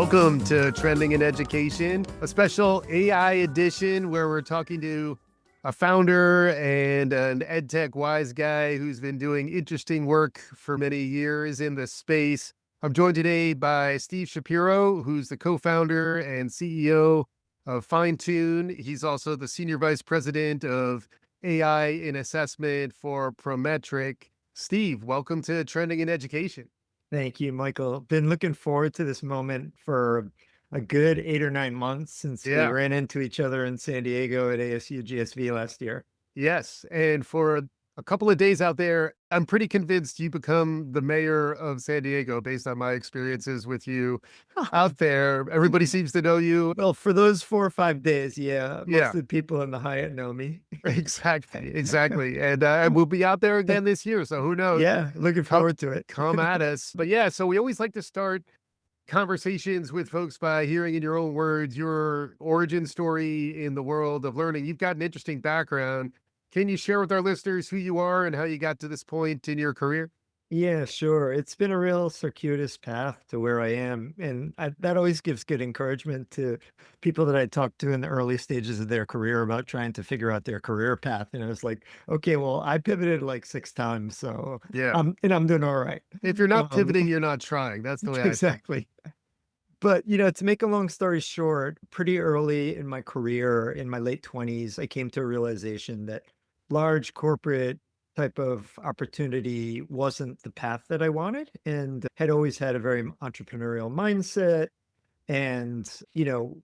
Welcome to Trending in Education, a special AI edition where we're talking to a founder and an edtech wise guy who's been doing interesting work for many years in the space. I'm joined today by Steve Shapiro, who's the co-founder and CEO of Finetune. He's also the senior vice president of AI in assessment for Prometric. Steve, welcome to Trending in Education. Thank you, Michael. Been looking forward to this moment for a good 8 or 9 months since we Yeah. ran into each other in San Diego at ASU GSV last year. Yes, and for a couple of days out there, I'm pretty convinced you become the mayor of San Diego based on my experiences with you out there. Everybody seems to know you. Well, for those 4 or 5 days, yeah, most Yeah, of the people in the Hyatt know me. exactly. And we'll be out there again this year, so who knows? Yeah, looking Come, forward to it. come at us. But yeah, so we always like to start conversations with folks by hearing in your own words your origin story in the world of learning. You've got an interesting background. Can you share with our listeners who you are and how you got to this point in your career? Yeah, sure. It's been a real circuitous path to where I am. And that always gives good encouragement to people that I talk to in the early stages of their career about trying to figure out their career path. And I was like, okay, well, I pivoted like 6 times. So Yeah. I'm doing all right. If you're not Um, pivoting, you're not trying. That's the way I think. exactly. But, to make a long story short, pretty early in my career, in my late 20s, I came to a realization that large corporate type of opportunity wasn't the path that I wanted and had always had a very entrepreneurial mindset. And,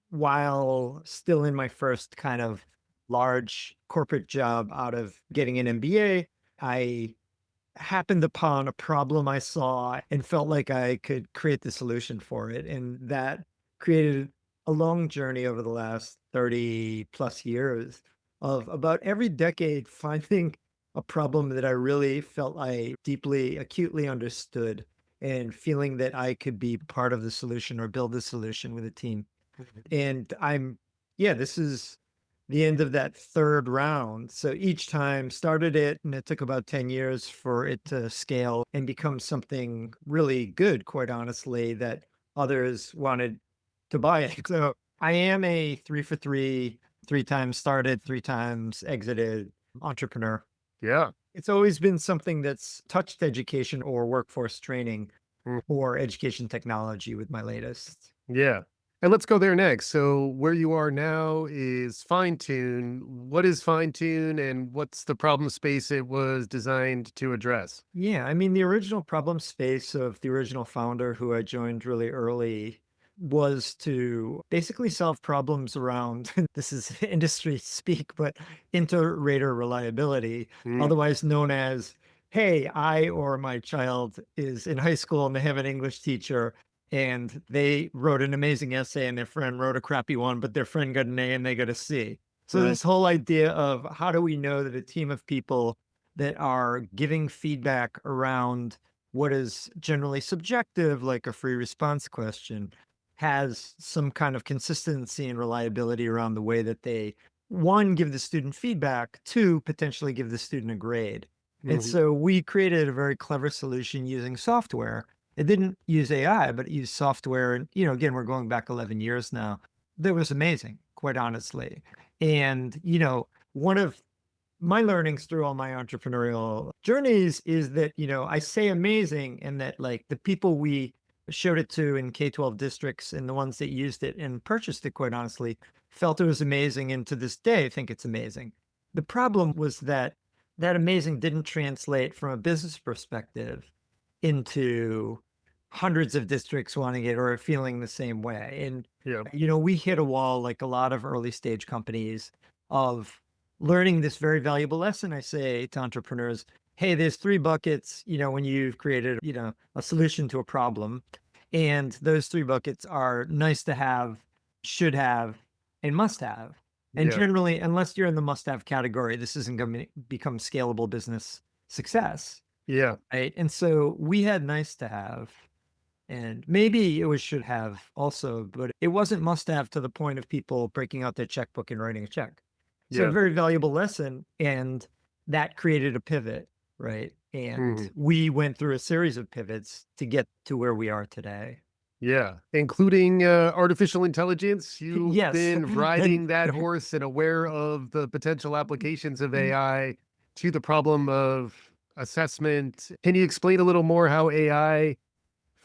while still in my first kind of large corporate job out of getting an MBA, I happened upon a problem I saw and felt like I could create the solution for it. And that created a long journey over the last 30 plus years of about every decade finding a problem that I really felt I deeply, acutely understood and feeling that I could be part of the solution or build the solution with a team. And yeah, this is the end of that third round. So each time started it, and it took about 10 years for it to scale and become something really good, quite honestly, that others wanted to buy it. So I am a 3 for 3, 3 times started, 3 times exited entrepreneur. Yeah. It's always been something that's touched education or workforce training Mm, or education technology with my latest. yeah. And let's go there next. So where you are now is Finetune. What is Finetune and what's the problem space it was designed to address? Yeah, I mean, the original problem space of the original founder who I joined really early was to basically solve problems around this is industry speak, but inter-rater reliability, Mm, otherwise known as, hey, I or my child is in high school and they have an English teacher and they wrote an amazing essay and their friend wrote a crappy one, but their friend got an A and they got a C. So right. this whole idea of how do we know that a team of people that are giving feedback around what is generally subjective, like a free response question, has some kind of consistency and reliability around the way that they, one, give the student feedback, two, potentially give the student a grade. And Mhm. so we created a very clever solution using software. It didn't use AI, but it used software. And, again, we're going back 11 years now. That was amazing, quite honestly. And, one of my learnings through all my entrepreneurial journeys is that, I say amazing and that like the people we showed it to in K-12 districts and the ones that used it and purchased it, quite honestly, felt it was amazing. And to this day, I think it's amazing. The problem was that that amazing didn't translate from a business perspective into hundreds of districts wanting it or feeling the same way. And, Yeah. we hit a wall like a lot of early stage companies of learning this very valuable lesson. I say to entrepreneurs, hey, there's 3 buckets, when you've created, a solution to a problem. And those 3 buckets are nice to have, should have, and must have. And Yeah. generally, unless you're in the must have category, this isn't going to become scalable business success. Yeah. Right. And so we had nice to have, and maybe it was should have also, but it wasn't must have to the point of people breaking out their checkbook and writing a check. So a Yeah. very valuable lesson. And that created a pivot. Right. And Mhm. we went through a series of pivots to get to where we are today. Yeah, including, artificial intelligence. You've Yes. been And riding that horse and aware of the potential applications of AI to the problem of assessment. Can you explain a little more how AI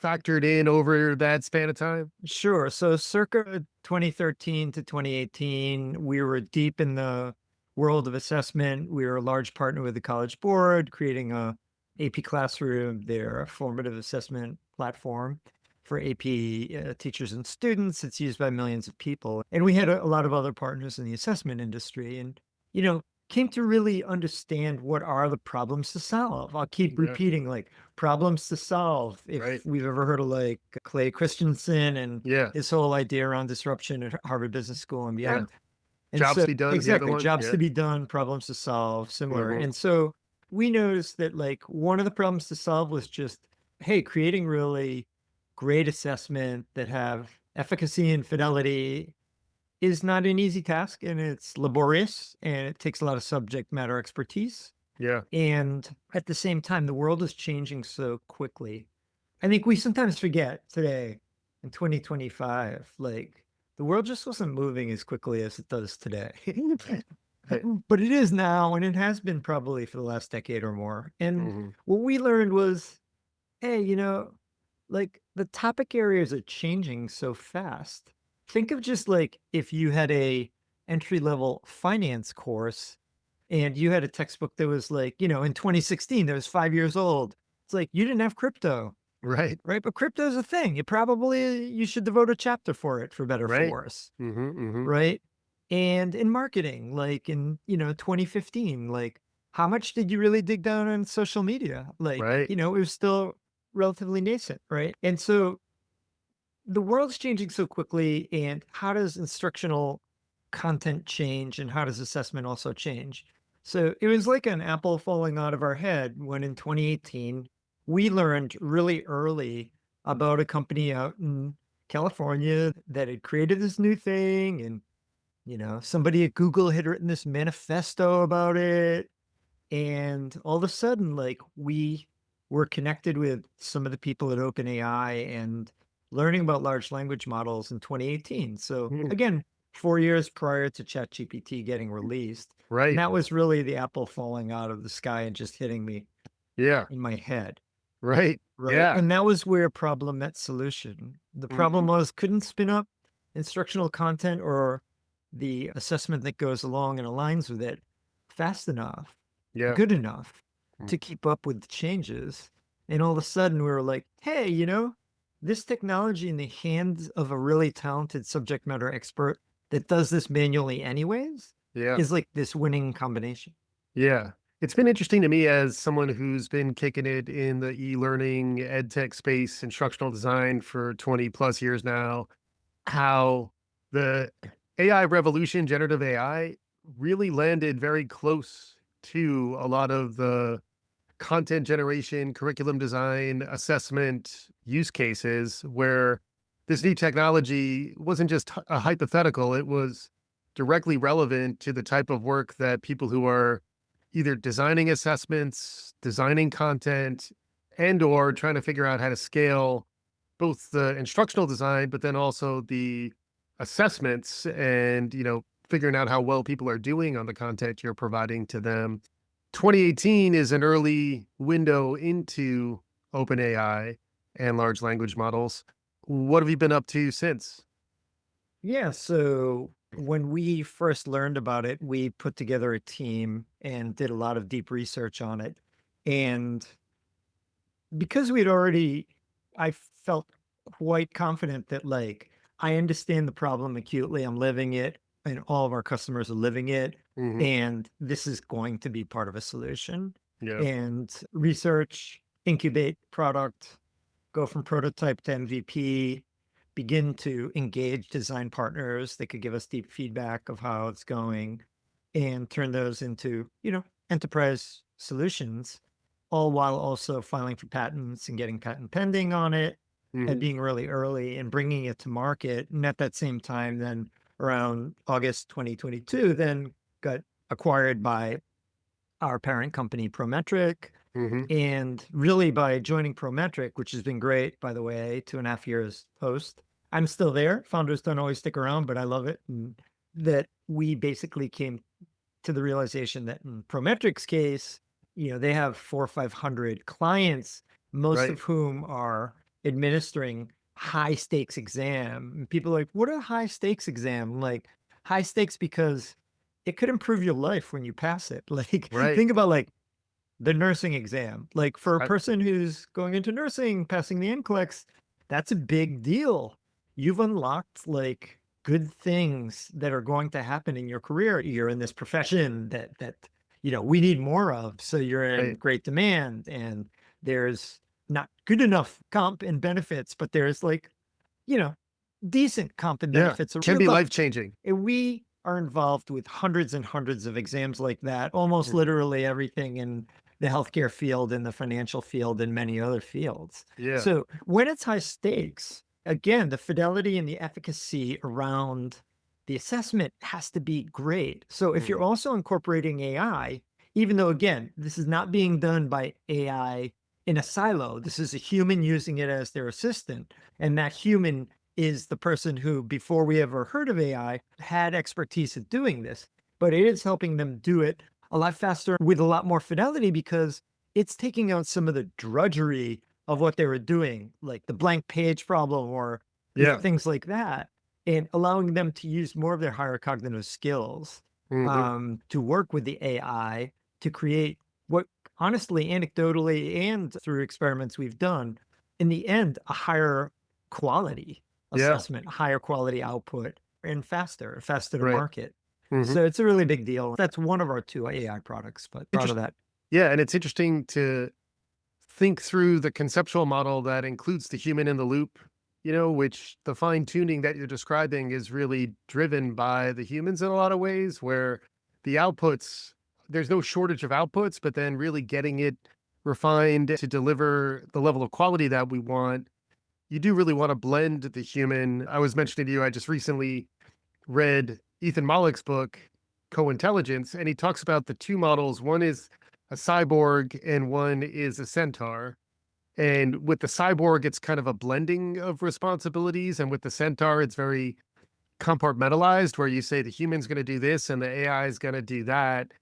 factored in over that span of time? sure. So circa 2013 to 2018, we were deep in the world of assessment. We were a large partner with the College Board, creating a AP Classroom, their formative assessment platform for AP teachers and students. It's used by millions of people. And we had a lot of other partners in the assessment industry and, you know, came to really understand what are the problems to solve. I'll keep Yeah, repeating like problems to solve. If right. we've ever heard of like Clay Christensen and Yeah, his whole idea around disruption at Harvard Business School and yeah. beyond. And Jobs to so be done is the other exactly, one. jobs Yeah. to be done, problems to solve, similar. Mhm. And so we noticed that like one of the problems to solve was just, hey, creating really great assessment that have efficacy and fidelity is not an easy task and it's laborious and it takes a lot of subject matter expertise. Yeah, And at the same time, the world is changing so quickly. I think we sometimes forget today in 2025, like the world just wasn't moving as quickly as it does today. right. But it is now, and it has been probably for the last decade or more. And Mhm. what we learned was, hey, like the topic areas are changing so fast. Think of just like if you had a entry level finance course and you had a textbook that was like, in 2016, that was 5 years old. It's like you didn't have crypto, Right, right? But crypto is a thing. You should devote a chapter for it for better for right. worse, Mhm, mhm. right? And in marketing, like in 2015, like how much did you really dig down on social media? Like, Right. it was still relatively nascent, right? And so the world's changing so quickly, and how does instructional content change and how does assessment also change? So it was like an apple falling out of our head when in 2018 we learned really early about a company out in California that had created this new thing, and somebody at Google had written this manifesto about it, and all of a sudden, like, we were connected with some of the people at OpenAI and learning about large language models in 2018. So Mm, again, 4 years prior to ChatGPT getting released. And right. that was really the apple falling out of the sky and just hitting me Yeah, in my head. right. Right. Yeah. And that was where problem met solution. The problem Mhm. was couldn't spin up instructional content or the assessment that goes along and aligns with it fast enough, Yeah. good enough Mm. to keep up with the changes. And all of a sudden we were like, hey, this technology in the hands of a really talented subject matter expert that does this manually anyways Yeah. is like this winning combination. Yeah. It's been interesting to me as someone who's been kicking it in the e-learning ed tech space, instructional design for 20 plus years now, how the AI revolution, generative AI, really landed very close to a lot of the content generation, curriculum design, assessment use cases where this new technology wasn't just a hypothetical, it was directly relevant to the type of work that people who are either designing assessments, designing content, and or trying to figure out how to scale both the instructional design, but then also the assessments and, figuring out how well people are doing on the content you're providing to them. 2018 is an early window into OpenAI and large language models. What have you been up to since? Yeah, so when we first learned about it, we put together a team and did a lot of deep research on it. And because I felt quite confident that like I understand the problem acutely, I'm living it, and all of our customers are living it. Mhm. And this is going to be part of a solution. Yeah. And research, incubate product, go from prototype to MVP, begin to engage design partners that could give us deep feedback of how it's going, and turn those into, enterprise solutions, all while also filing for patents and getting patent pending on it and Mhm. being really early and bringing it to market. And at that same time, then around August 2022, then got acquired by our parent company, Prometric. Hmm. And really by joining Prometric, which has been great, by the way, 2.5 years post, I'm still there. Founders don't always stick around, but I love it. And that we basically came to the realization that in Prometric's case, they have 400 or 500 clients, most Right. of whom are administering high stakes exam. And people are like, what are high stakes exam? I'm like, high stakes because it could improve your life when you pass it. Like, Right. think about like the nursing exam. Like for a I, person who's going into nursing, passing the NCLEX, that's a big deal. You've unlocked like good things that are going to happen in your career. You're in this profession that we need more of. So you're in right. great demand and there's not good enough comp and benefits, but there's like, you know, decent comp and Yeah. benefits Can be regardless. life changing. And we are involved with hundreds and hundreds of exams like that, almost literally everything in the healthcare field, in the financial field, and many other fields. Yeah. So when it's high stakes, again, the fidelity and the efficacy around the assessment has to be great. So if Mhm. you're also incorporating AI, even though again, this is not being done by AI in a silo, this is a human using it as their assistant, and that human is the person who, before we ever heard of AI, had expertise at doing this, but it is helping them do it a lot faster with a lot more fidelity because it's taking out some of the drudgery of what they were doing, like the blank page problem or Yeah. things like that, and allowing them to use more of their higher cognitive skills Hmm. to work with the AI to create what, honestly, anecdotally and through experiments we've done, in the end, a higher quality Yeah. assessment, higher quality output, and faster to Right. market. Hmm. So it's a really big deal. That's one of our two AI products, but proud of Interesting. that. Yeah. And it's interesting to think through the conceptual model that includes the human in the loop, which the fine tuning that you're describing is really driven by the humans in a lot of ways, where the outputs, there's no shortage of outputs, but then really getting it refined to deliver the level of quality that we want. You do really want to blend the human. I was mentioning to you, I just recently read Ethan Mollick's book, Co-Intelligence, and he talks about the two models. One is a cyborg and one is a centaur. And with the cyborg, it's kind of a blending of responsibilities. And with the centaur, it's very compartmentalized, where you say the human's going to do this and the AI is going to do that.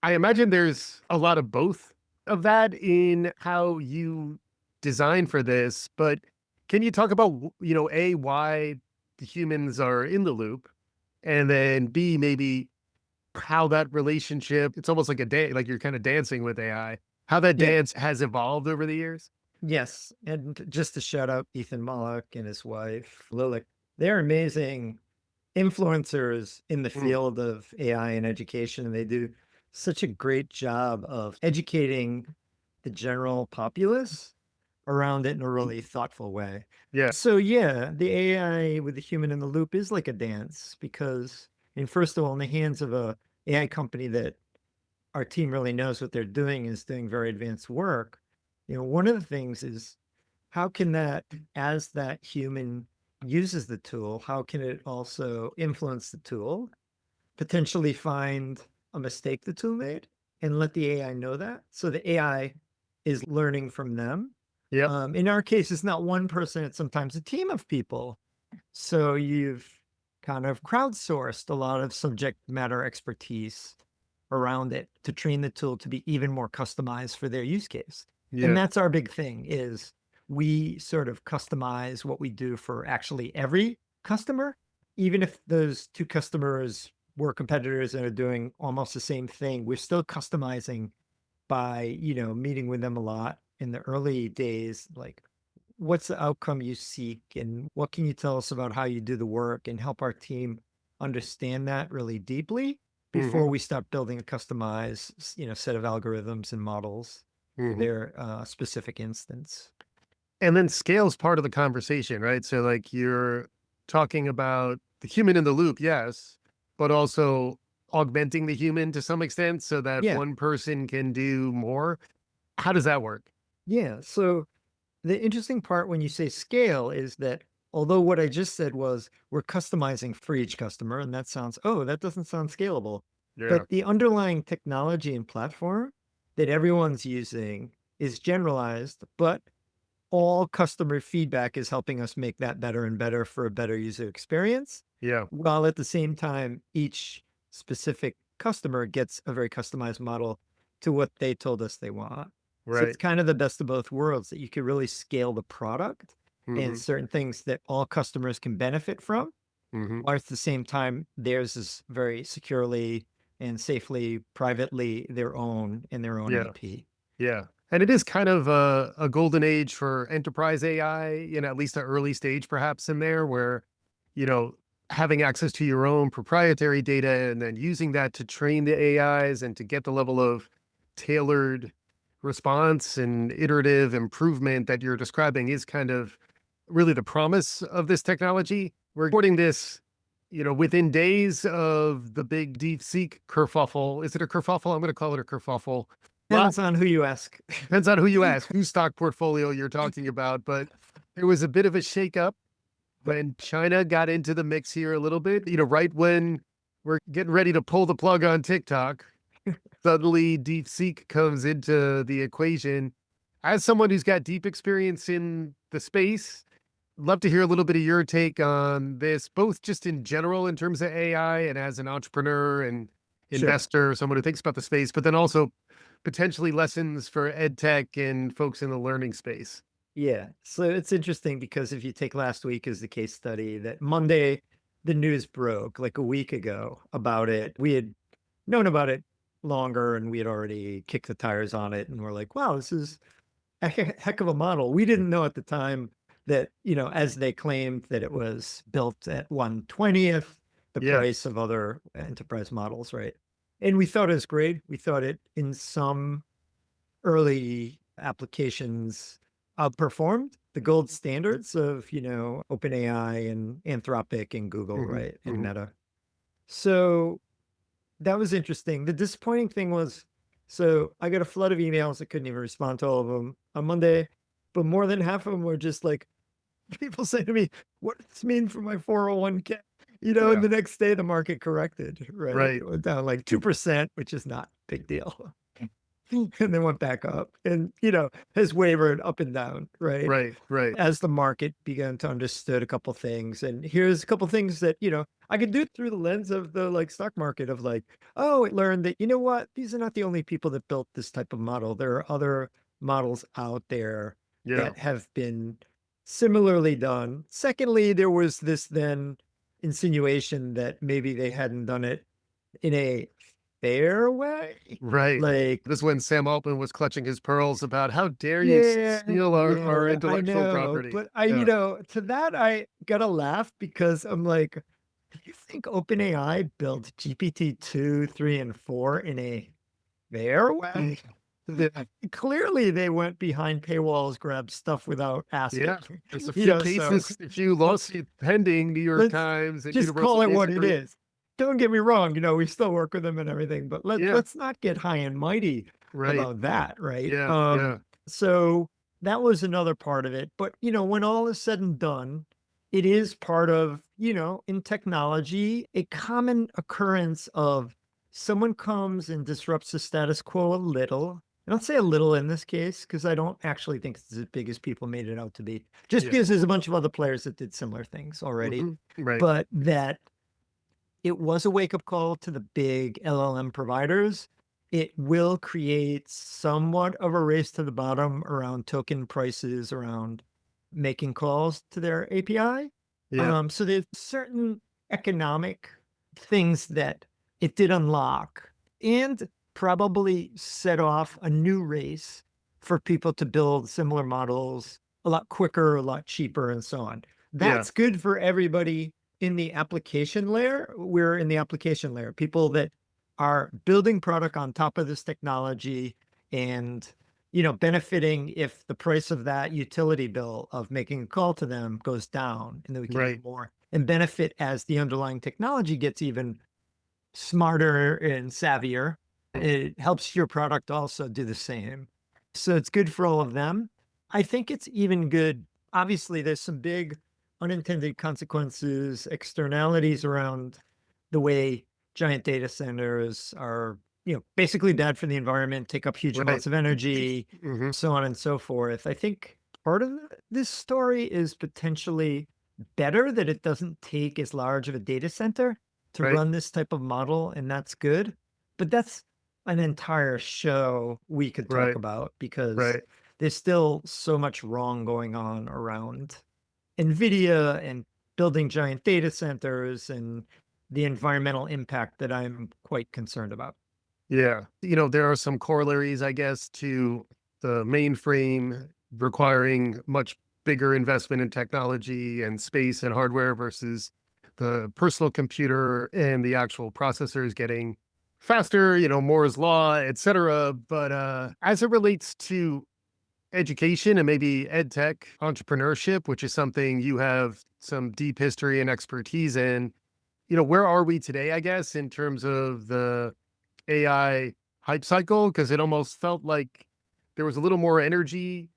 I imagine there's a lot of both of that in how you design for this. But can you talk about, A, why the humans are in the loop? And then B, maybe how that relationship, it's almost like a day, like you're kind of dancing with AI, how that Yeah. dance has evolved over the years? Yes. And just to shout out Ethan Mollick and his wife, Lilik, they're amazing influencers in the Mm, field of AI and education. And they do such a great job of educating the general populace around it in a really thoughtful way. yeah. So yeah, the AI with the human in the loop is like a dance because, and first of all, in the hands of a AI company that our team really knows what they're doing is doing very advanced work. One of the things is how can that, as that human uses the tool, how can it also influence the tool, potentially find a mistake the tool made and let the AI know that. So the AI is learning from them. Yep. In our case, it's not one person, it's sometimes a team of people. So you've kind of crowdsourced a lot of subject matter expertise around it to train the tool to be even more customized for their use case. And Yeah. that's our big thing is we sort of customize what we do for actually every customer, even if those two customers were competitors and are doing almost the same thing, we're still customizing by, meeting with them a lot in the early days, like what's the outcome you seek and what can you tell us about how you do the work and help our team understand that really deeply Hmm. before we start building a customized, set of algorithms and models for Hmm. their specific instance. And then scale's part of the conversation, right? So, like, you're talking about the human in the loop, yes, but also augmenting the human to some extent so that Yeah. one person can do more. How does that work? Yeah. So the interesting part when you say scale is that although what I just said was we're customizing for each customer, and that sounds, oh, that doesn't sound scalable. Yeah. But the underlying technology and platform that everyone's using is generalized, but all customer feedback is helping us make that better and better for a better user experience, Yeah. while at the same time, each specific customer gets a very customized model to what they told us they want. So it's Right. kind of the best of both worlds that you can really scale the product and Hmm. certain things that all customers can benefit from, Hmm. while at the same time, theirs is very securely and safely, privately their own in their own Yeah. IP. Yeah. And it is kind of a golden age for enterprise AI, at least an early stage perhaps in there where, you know, having access to your own proprietary data and then using that to train the AIs and to get the level of tailored response and iterative improvement that you're describing is kind of really the promise of this technology. We're recording this, within days of the big DeepSeek kerfuffle. Is it a kerfuffle? I'm going to call it a kerfuffle. Depends on who you ask. Depends on who you ask, whose stock portfolio you're talking about, but there was a bit of a shakeup when China got into the mix here a little bit, right when we're getting ready to pull the plug on TikTok, suddenly DeepSeek comes into the equation. As someone who's got deep experience in the space, love to hear a little bit of your take on this, both just in general in terms of AI and as an entrepreneur and Sure. investor, someone who thinks about the space, but then also potentially lessons for ed tech and folks in the learning space. Yeah. So it's interesting because if you take last week as the case study, that Monday, the news broke like a week ago about it. We had known about it longer and we had already kicked the tires on it. And we're like, wow, this is a heck of a model. We didn't know at the time that, as they claimed that it was built at 1/20th the Yeah, price of other enterprise models, right? And we thought it was great. We thought it in some early applications outperformed the gold standards of, OpenAI and Anthropic and Google, hmm, right? And hmm, Meta. So that was interesting. The disappointing thing was, so I got a flood of emails. I couldn't even respond to all of them on Monday, but more than half of them were just like people say to me, "What does this mean for my 401k?" And yeah, the next day the market corrected, right? right, It went down like 2%, which is not a big deal. And then went back up and, has wavered up and down, right? right, right. As the market began to understood a couple things. And here's a couple things that, I could do it through the lens of the like stock market of like, oh, it learned that, what, these are not the only people that built this type of model. There are other models out there Yeah, that have been similarly done. Secondly, there was this then insinuation that maybe they hadn't done it in a fair way. right. Like, This is when Sam Altman was clutching his pearls about how dare you yeah, steal our yeah, I intellectual know. property. But I, Yeah, to that, I gotta laugh because I'm like, do you think OpenAI built GPT-2, 3, and 4 in a fair way? Clearly, they went behind paywalls, grabbed stuff without asking. yeah. There's a few So cases, a few let's lawsuits pending, New York let's Times and just Universal call it what Basic it Group. is. Don't get me wrong, we still work with them and everything, but Yeah, let's not get high and mighty right. about that, right? Yeah, yeah, So that was another part of it. But when all is said and done, it is part of, in technology, a common occurrence of someone comes and disrupts the status quo a little. I don't say a little in this case, because I don't actually think it's as big as people made it out to be, just yeah. because there's a bunch of other players that did similar things already. Hmm. Right. But that it was a wake up call to the big LLM providers. It will create somewhat of a race to the bottom around token prices, around making calls to their API. Yeah, So there's certain economic things that it did unlock and probably set off a new race for people to build similar models a lot quicker, a lot cheaper, and so on. yeah, That's good for everybody in the application layer. We're in the application layer, people that are building product on top of this technology and benefiting if the price of that utility bill of making a call to them goes down and then we can do right. more and benefit as the underlying technology gets even smarter and savvier. It helps your product also do the same. So it's good for all of them. I think it's even good. Obviously, there's some big unintended consequences, externalities around the way giant data centers are basically bad for the environment, take up huge Right. amounts of energy, Hmm. so on and so forth. I think part of this story is potentially better that it doesn't take as large of a data center to Right. run this type of model, and that's good. But that's an entire show we could talk Right. about because Right. there's still so much wrong going on around NVIDIA and building giant data centers and the environmental impact that I'm quite concerned about. Yeah. There are some corollaries, I guess, to the mainframe requiring much bigger investment in technology and space and hardware versus the personal computer and the actual processors getting faster, Moore's law, et cetera. But as it relates to education and maybe ed tech entrepreneurship, which is something you have some deep history and expertise in, where are we today, I guess, in terms of the AI hype cycle? Because it almost felt like there was a little more energy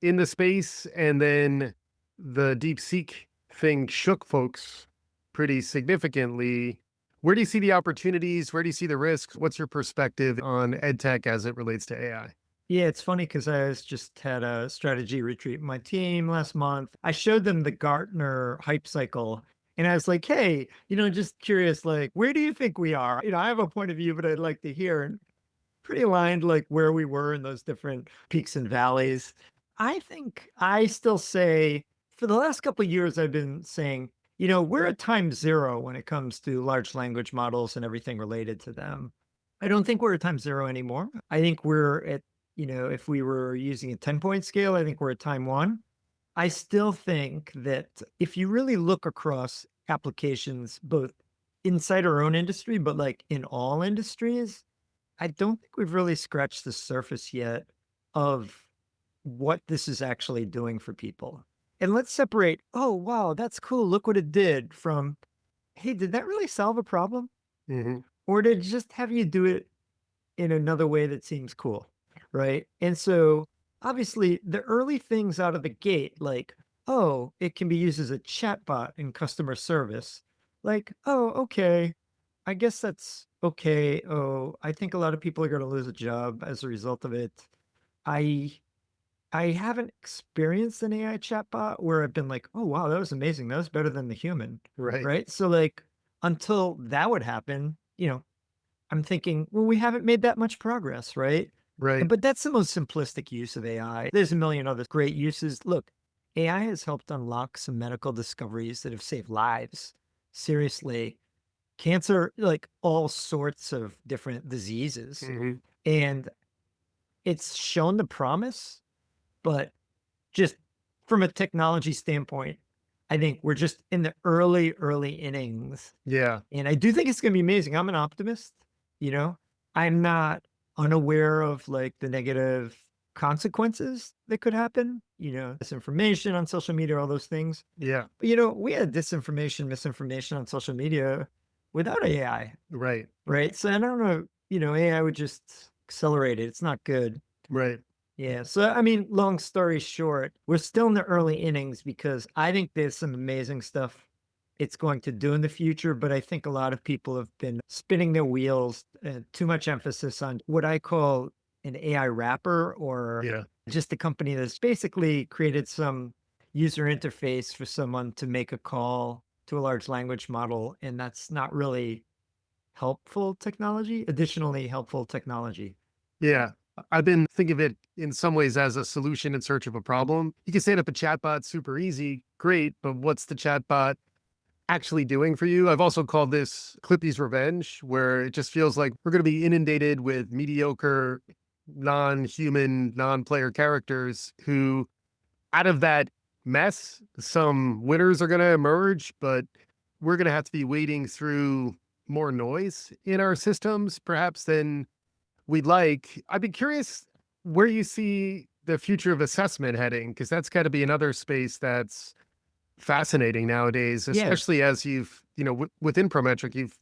in the space, and then the DeepSeek thing shook folks pretty significantly. Where do you see the opportunities? Where do you see the risks? What's your perspective on ed tech as it relates to AI? Yeah, it's funny because just had a strategy retreat with my team last month. I showed them the Gartner hype cycle. And I was like, hey, just curious, like, where do you think we are? I have a point of view, but I'd like to hear. And pretty aligned, like where we were in those different peaks and valleys. I think I still say for the last couple of years, I've been saying, we're at time zero when it comes to large language models and everything related to them. I don't think we're at time zero anymore. I think we're at, if we were using a 10-point scale, I think we're at time one. I still think that if you really look across applications, both inside our own industry, but like in all industries, I don't think we've really scratched the surface yet of what this is actually doing for people. And let's separate, oh, wow, that's cool. Look what it did from, hey, did that really solve a problem? Hmm. Or did it just have you do it in another way that seems cool? Right. And so obviously the early things out of the gate, like, oh, it can be used as a chatbot in customer service. Like, oh, okay. I guess that's okay. Oh, I think a lot of people are going to lose a job as a result of it. I I haven't experienced an AI chatbot where I've been like, "Oh, wow, that was amazing. That was better than the human." Right. Right? So like until that would happen, I'm thinking, well, we haven't made that much progress, right? Right. But that's the most simplistic use of AI. There's a million other great uses. Look, AI has helped unlock some medical discoveries that have saved lives. Seriously, cancer, like all sorts of different diseases. Hmm. And it's shown the promise, but just from a technology standpoint, I think we're just in the early, early innings. Yeah. And I do think it's going to be amazing. I'm an optimist, you know, I'm not unaware of like the negative consequences that could happen, disinformation on social media, all those things. Yeah. But, we had disinformation, misinformation on social media without AI. Right. Right? So I don't know, AI would just accelerate it. It's not good. Right. Yeah. So, I mean, long story short, we're still in the early innings because I think there's some amazing stuff it's going to do in the future. But I think a lot of people have been spinning their wheels, too much emphasis on what I call an AI wrapper or Yeah. just a company that's basically created some user interface for someone to make a call to a large language model. And that's not really helpful technology, additionally helpful technology. Yeah. I've been thinking of it in some ways as a solution in search of a problem. You can set up a chatbot super easy, great, but what's the chatbot actually doing for you? I've also called this Clippy's Revenge, where it just feels like we're going to be inundated with mediocre, non human, non player characters who, out of that mess, some winners are going to emerge, but we're going to have to be wading through more noise in our systems, perhaps than we'd like. I'd be curious where you see the future of assessment heading, because that's got to be another space that's fascinating nowadays, Yeah. especially as you've, within Prometric, you've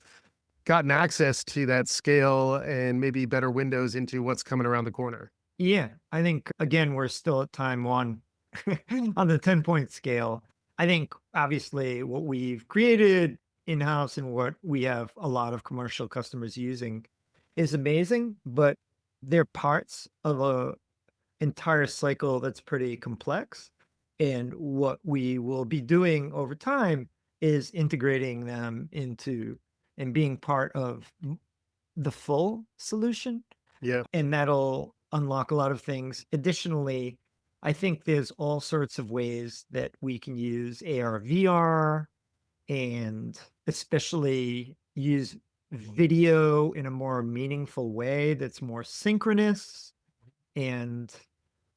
gotten access to that scale and maybe better windows into what's coming around the corner. Yeah, I think again, we're still at time one on the 10-point scale. I think obviously what we've created in-house and what we have a lot of commercial customers using is amazing, but they're parts of a entire cycle that's pretty complex. And what we will be doing over time is integrating them into and being part of the full solution. Yeah. And that'll unlock a lot of things. Additionally, I think there's all sorts of ways that we can use AR, VR, and especially use video in a more meaningful way that's more synchronous, and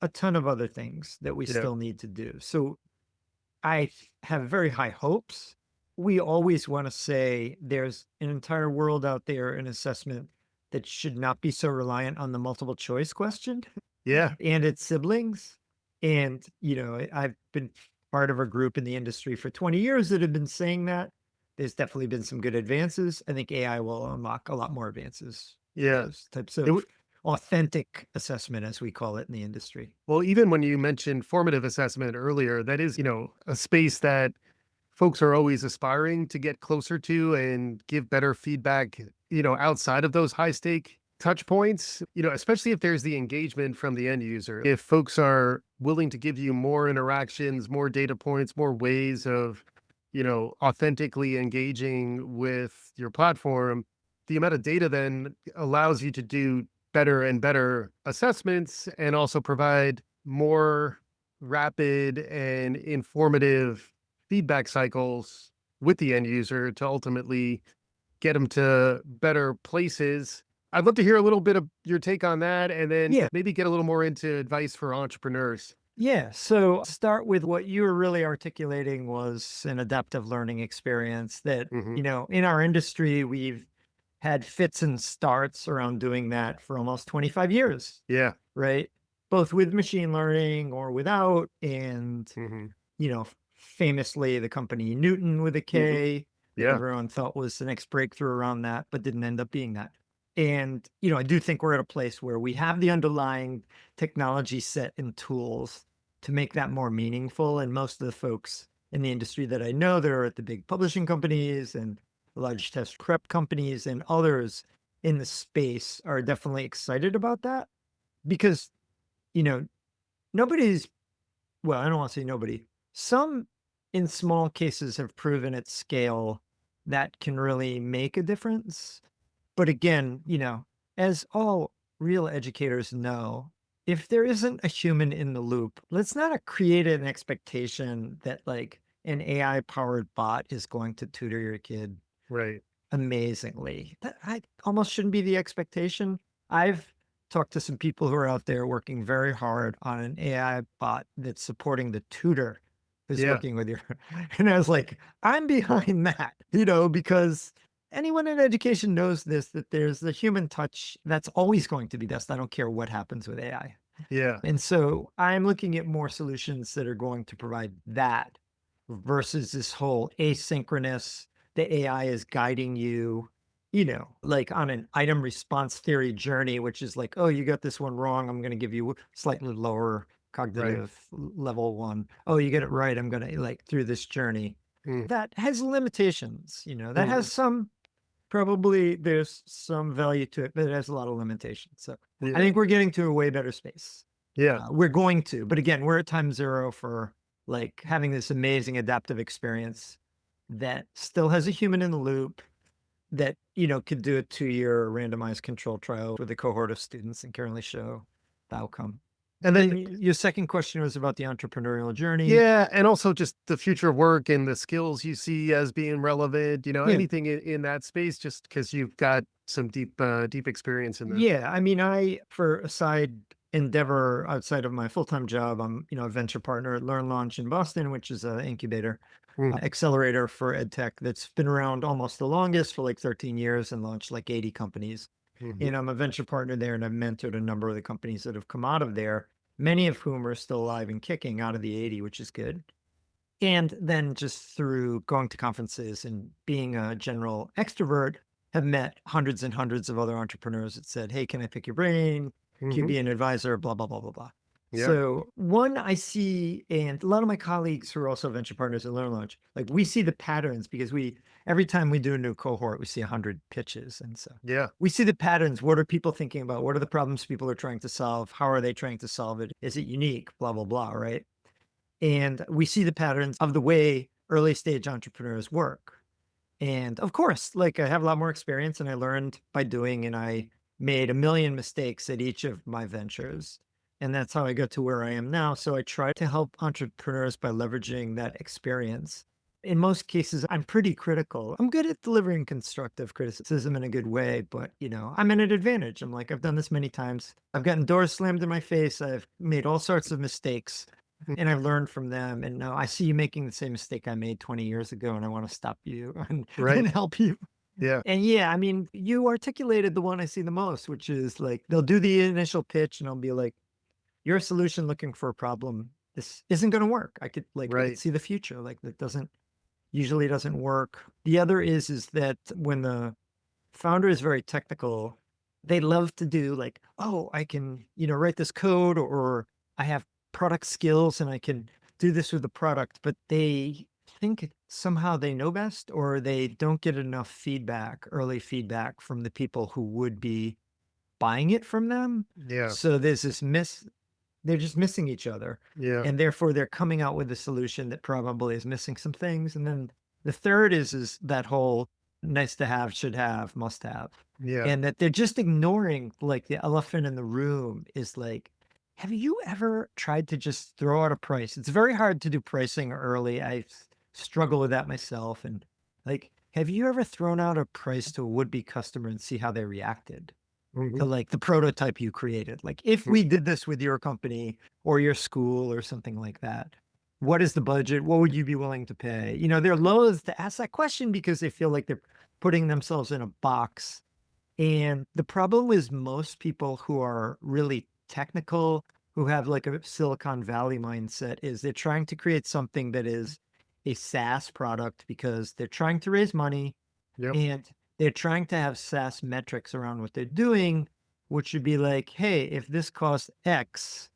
a ton of other things that we Yeah. still need to do. So have very high hopes. We always want to say there's an entire world out there in assessment that should not be so reliant on the multiple choice question Yeah. and its siblings. And, I've been part of a group in the industry for 20 years that have been saying that. There's definitely been some good advances. I think AI will unlock a lot more advances for Yeah. those types It of authentic assessment, as we call it in the industry. Well, even when you mentioned formative assessment earlier, that is, a space that folks are always aspiring to get closer to and give better feedback, outside of those high stake touch points, especially if there's the engagement from the end user. If folks are willing to give you more interactions, more data points, more ways of, authentically engaging with your platform, the amount of data then allows you to do better and better assessments and also provide more rapid and informative feedback cycles with the end user to ultimately get them to better places. I'd love to hear a little bit of your take on that and then Yeah. maybe get a little more into advice for entrepreneurs. Yeah. So start with what you were really articulating was an adaptive learning experience that, Mhm. in our industry, we've had fits and starts around doing that for almost 25 years, Yeah. right? Both with machine learning or without. And, Mhm. famously, the company Newton with a Mhm. K that Yeah. everyone thought was the next breakthrough around that, but didn't end up being that. And, I do think we're at a place where we have the underlying technology set and tools to make that more meaningful. And most of the folks in the industry that I know that are at the big publishing companies and large test prep companies and others in the space are definitely excited about that because, you know, nobody's, well, I don't want to say nobody. Some in small cases have proven at scale that can really make a difference. But again, as all real educators know, if there isn't a human in the loop, let's not create an expectation that like an AI powered bot is going to tutor your kid Right. amazingly. That I almost shouldn't be the expectation. I've talked to some people who are out there working very hard on an AI bot that's supporting the tutor who's Yeah. working with your and I was like, I'm behind that, because anyone in education knows this, that there's the human touch that's always going to be best. I don't care what happens with AI. Yeah. And so I'm looking at more solutions that are going to provide that versus this whole asynchronous, the AI is guiding you, like on an item response theory journey, which is like, oh, you got this one wrong. I'm going to give you slightly lower Right. cognitive level one. Oh, you get it right. I'm going to like through this journey. Mm. That has limitations, that Mhm. has some, probably there's some value to it, but it has a lot of limitations. So I Yeah. think we're getting to a way better space. Yeah. We're going to, but again, we're at time zero for like having this amazing adaptive experience that still has a human in the loop that, could do a 2-year randomized control trial with a cohort of students and can really show the outcome. And then Then your second question was about the entrepreneurial journey. yeah, and also just the future of work and the skills you see as being relevant, Yeah. anything in that space, just because you've got some deep experience in this. Yeah. I mean, for a side endeavor outside of my full-time job, I'm, a venture partner at Learn Launch in Boston, which is an incubator Mm. accelerator for ed tech that's been around almost the longest for like 13 years and launched like 80 companies. Mhm. And I'm a venture partner there, and I've mentored a number of the companies that have come out of there, many of whom are still alive and kicking out of the 80, which is good. And then just through going to conferences and being a general extrovert, have met hundreds and hundreds of other entrepreneurs that said, hey, can I pick your brain? Can you Mhm. be an advisor? Blah, blah, blah, blah, blah. Yeah. So one I see, and a lot of my colleagues who are also venture partners at Learn Launch, like we see the patterns because every time we do a new cohort, we see 100 pitches. And so Yeah. we see the patterns. What are people thinking about? What are the problems people are trying to solve? How are they trying to solve it? Is it unique? Blah, blah, blah. Right. And we see the patterns of the way early stage entrepreneurs work. And of course, like I have a lot more experience and I learned by doing, and I made a million mistakes at each of my ventures. And that's how I got to where I am now. So I try to help entrepreneurs by leveraging that experience. In most cases, I'm pretty critical. I'm good at delivering constructive criticism in a good way, but I'm at an advantage. I'm like, I've done this many times. I've gotten doors slammed in my face. I've made all sorts of mistakes Mm. and I've learned from them. And now I see you making the same mistake I made 20 years ago, and I want to stop you Right. and help you. Yeah. And yeah, I mean, you articulated the one I see the most, which is like they'll do the initial pitch and I'll be like, "You're a solution looking for a problem. This isn't going to work. I could Right. see the future. Like that doesn't work." The other is that when the founder is very technical, they love to do like, oh, I can, write this code, or I have product skills and I can do this with the product, but they think somehow they know best, or they don't get enough feedback, early feedback from the people who would be buying it from them. Yeah. So there's this they're just missing each other. Yeah. And therefore they're coming out with a solution that probably is missing some things. And then the third is that whole nice to have, should have, must have. Yeah. And that they're just ignoring like the elephant in the room is like, have you ever tried to just throw out a price? It's very hard to do pricing early. Struggle with that myself. And like, have you ever thrown out a price to a would-be customer and see how they reacted Mhm. to like the prototype you created? Like, if Mm. we did this with your company or your school or something like that, what is the budget? What would you be willing to pay? They're loath to ask that question because they feel like they're putting themselves in a box. And the problem is most people who are really technical, who have like a Silicon Valley mindset, is they're trying to create something that is a SaaS product because they're trying to raise money, Yep. and they're trying to have SaaS metrics around what they're doing, which would be like, hey, if this costs X,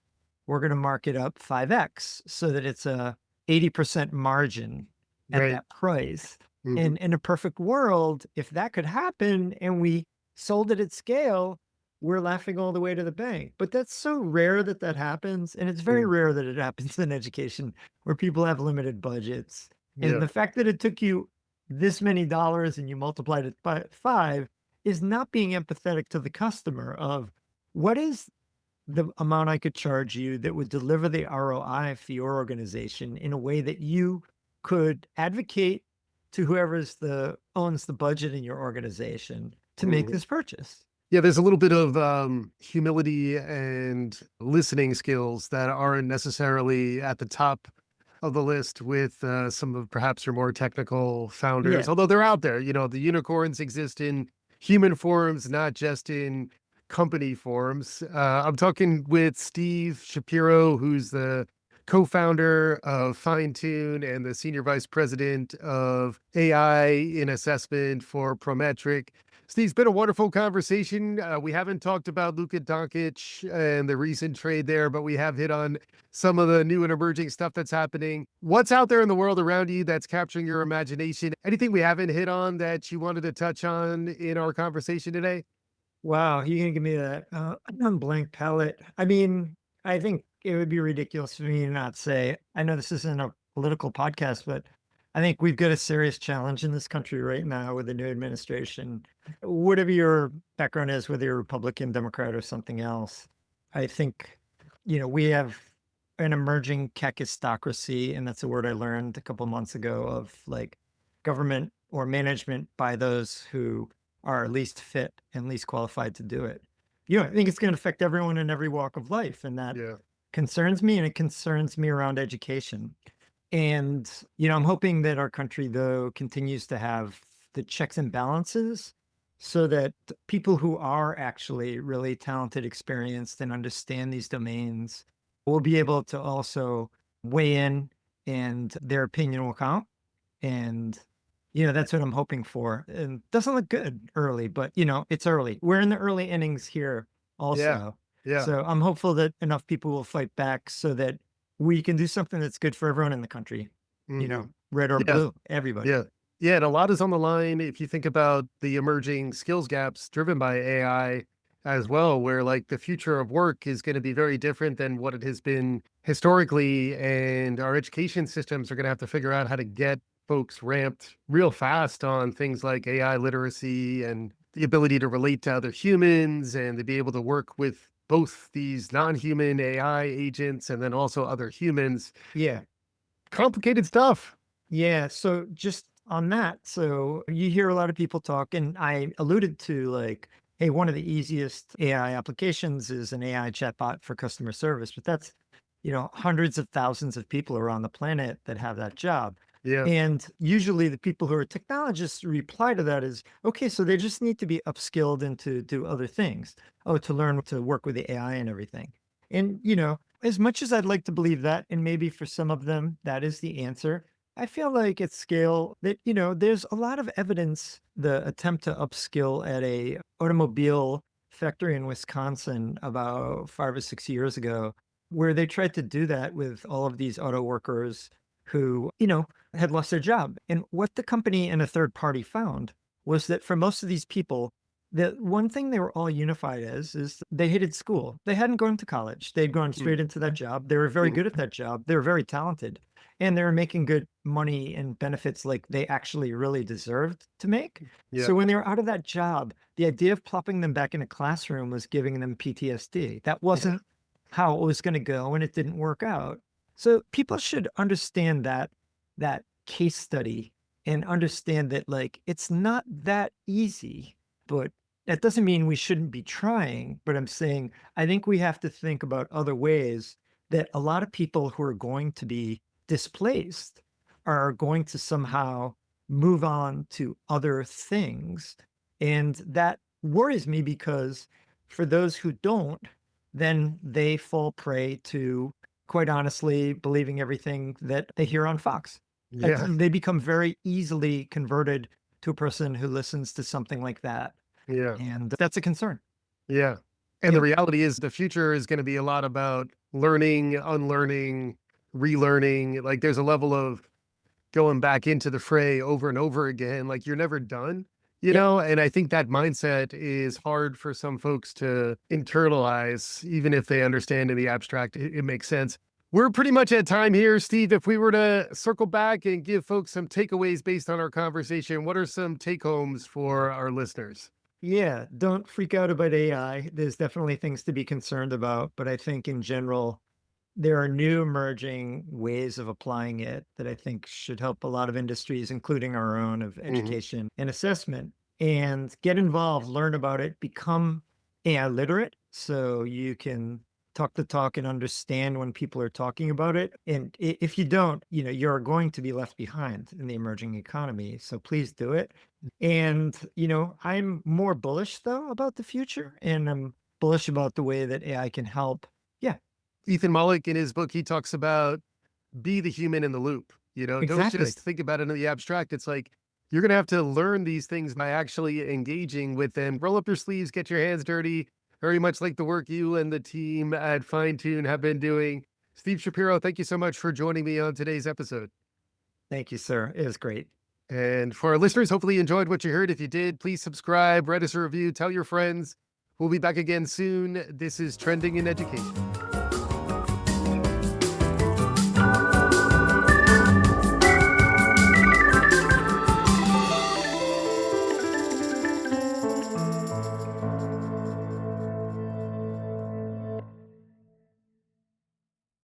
we're going to mark it up 5X so that it's a 80% margin at Right. that price. Mhm. And in a perfect world, if that could happen and we sold it at scale, we're laughing all the way to the bank. But that's so rare that that happens. And it's very Mm. rare that it happens in education where people have limited budgets. And Yeah. the fact that it took you this many dollars and you multiplied it by five is not being empathetic to the customer of what is the amount I could charge you that would deliver the ROI for your organization in a way that you could advocate to owns the budget in your organization to make Mhm. this purchase. Yeah, there's a little bit of humility and listening skills that aren't necessarily at the top of the list with some of perhaps your more technical founders, Yeah. although they're out there. The unicorns exist in human forms, not just in company forms. I'm talking with Steve Shapiro, who's the co founder of Finetune and the senior vice president of AI in assessment for Prometric. Steve, it's been a wonderful conversation. We haven't talked about Luka Doncic and the recent trade there, but we have hit on some of the new and emerging stuff that's happening. What's out there in the world around you that's capturing your imagination? Anything we haven't hit on that you wanted to touch on in our conversation today? Wow, you gonna give me that blank palette. I mean, I think it would be ridiculous for me to not say. I know this isn't a political podcast, but I think we've got a serious challenge in this country right now with the new administration. Whatever your background is, whether you're Republican, Democrat, or something else, I think we have an emerging kakistocracy, and that's a word I learned a couple months ago of like government or management by those who are least fit and least qualified to do it. I think it's going to affect everyone in every walk of life. And that Yeah. concerns me, and it concerns me around education. And, I'm hoping that our country, though, continues to have the checks and balances so that people who are actually really talented, experienced, and understand these domains will be able to also weigh in, and their opinion will count. And, that's what I'm hoping for. And doesn't look good early, but it's early. We're in the early innings here Yeah. also. Yeah. So I'm hopeful that enough people will fight back so that we can do something that's good for everyone in the country, Hmm. red or Yeah. blue, everybody. Yeah. Yeah. And a lot is on the line if you think about the emerging skills gaps driven by AI as well, where like the future of work is going to be very different than what it has been historically. And our education systems are going to have to figure out how to get folks ramped real fast on things like AI literacy and the ability to relate to other humans and to be able to work with both these non-human AI agents and then also other humans. Yeah. Complicated stuff. Yeah. So just on that, so you hear a lot of people talk, and I alluded to like, hey, one of the easiest AI applications is an AI chatbot for customer service, but that's, hundreds of thousands of people around the planet that have that job. Yeah. And usually the people who are technologists reply to that is, okay, so they just need to be upskilled and to do other things. Oh, to learn to work with the AI and everything. And, as much as I'd like to believe that, and maybe for some of them, that is the answer, I feel like at scale that, there's a lot of evidence, the attempt to upskill at a automobile factory in Wisconsin about 5 or 6 years ago, where they tried to do that with all of these auto workers who, had lost their job. And what the company and a third party found was that for most of these people, the one thing they were all unified as is they hated school. They hadn't gone to college. They'd gone Mm, straight into that job. They were very mhm. good at that job. They were very talented, and they were making good money and benefits like they actually really deserved to make. Yeah. So when they were out of that job, the idea of plopping them back in a classroom was giving them PTSD. That Yeah. wasn't how it was going to go, and it didn't work out. So people should understand that case study and understand that like it's not that easy, but that doesn't mean we shouldn't be trying. But I'm saying I think we have to think about other ways that a lot of people who are going to be displaced are going to somehow move on to other things. And that worries me because for those who don't, then they fall prey to, quite honestly, believing everything that they hear on Fox. Yeah. They become very easily converted to a person who listens to something like that. Yeah. And that's a concern. Yeah. And the Yep. reality is the future is going to be a lot about learning, unlearning, relearning. Like there's a level of going back into the fray over and over again. Like you're never done, Yep. And I think that mindset is hard for some folks to internalize, even if they understand in the abstract, it makes sense. We're pretty much at time here, Steve. If we were to circle back and give folks some takeaways based on our conversation, what are some take homes for our listeners? Yeah. Don't freak out about AI. There's definitely things to be concerned about. But I think in general, there are new emerging ways of applying it that I think should help a lot of industries, including our own of Mhm. education and assessment. And get involved, learn about it, become AI literate so you can talk the talk and understand when people are talking about it. And if you don't, you're going to be left behind in the emerging economy. So please do it. And, I'm more bullish though about the future, and I'm bullish about the way that AI can help. Yeah, Ethan Mollick in his book, he talks about be the human in the loop. Don't exactly. just think about it in the abstract. It's like you're going to have to learn these things by actually engaging with them. Roll up your sleeves, get your hands dirty, very much like the work you and the team at Finetune have been doing. Steve Shapiro, thank you so much for joining me on today's episode. Thank you, sir. It was great. And for our listeners, hopefully you enjoyed what you heard. If you did, please subscribe, write us a review, tell your friends. We'll be back again soon. This is Trending in Education.